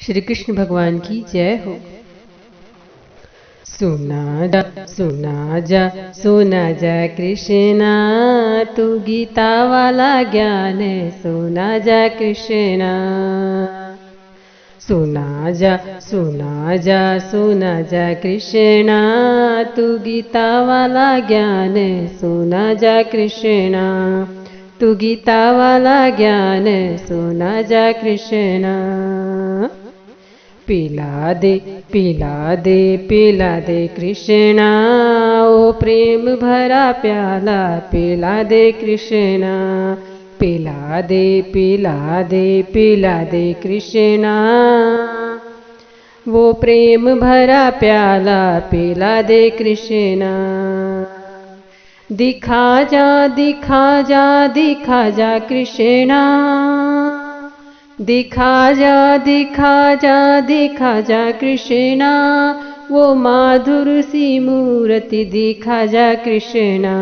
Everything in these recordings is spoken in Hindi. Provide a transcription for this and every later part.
श्री कृष्ण भगवान की जय हो। सुना जा सुना जा सुना जा कृष्णा, तू गीता वाला ज्ञान सुना जा कृष्णा। सुना जा सुना जा सुना जा कृष्णा, तू गीता वाला ज्ञान सुना जा कृष्णा। तू गीता वाला ज्ञान सुना जा कृष्णा। पिला दे पिला दे पिला दे कृष्णा, ओ प्रेम भरा प्याला पिला दे कृष्णा। पिला दे पिला दे पिला दे कृष्णा, वो प्रेम भरा प्याला पिला दे कृष्णा। दिखा जा दिखा जा दिखा जा कृष्णा, दिखा जा दिखा जा दिखा जा कृष्णा। वो माधुर सी मूर्ति दिखा जा कृष्णा।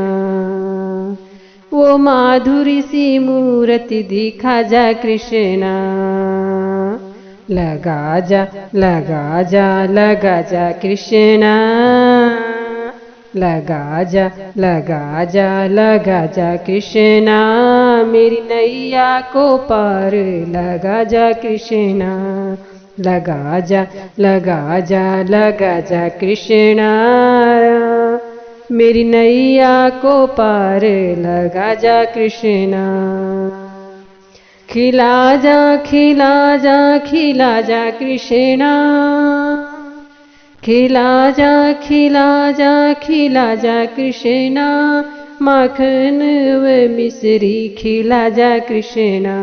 वो माधुरी सी मूर्ति दिखा जा कृष्णा। लगा जा लगा जा लगा जा कृष्णा। लगा जा लगा जा लगा जा कृष्णा, मेरी नैया को पार लगा जा कृष्णा। लगा जा लगा जा लगा जा कृष्णा, मेरी नैया को पार लगा जा कृष्णा। खिला जा खिला जा खिला जा कृष्णा। खिला जा खिला जा खिला जा कृष्णा, माखन व मिश्री खिला जा कृष्णा।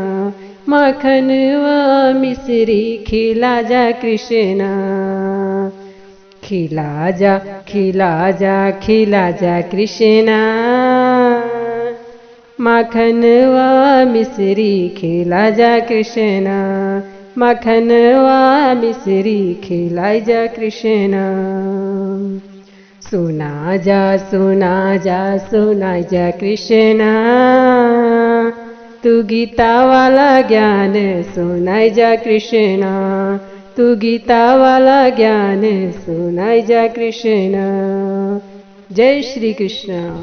माखन व मिश्री खिला जा कृष्णा। खिला जा खिला जा खिला जा कृष्णा। माखन व मिश्री खिला जा कृष्णा। माखन व मिश्री खिलाई जा कृष्णा। सुना जा सुना जा सुना जा कृष्णा, तू गीता वाला ज्ञान सुनाई जा कृष्णा। तू गीता वाला ज्ञान सुनाई जा कृष्णा। जय श्री कृष्ण।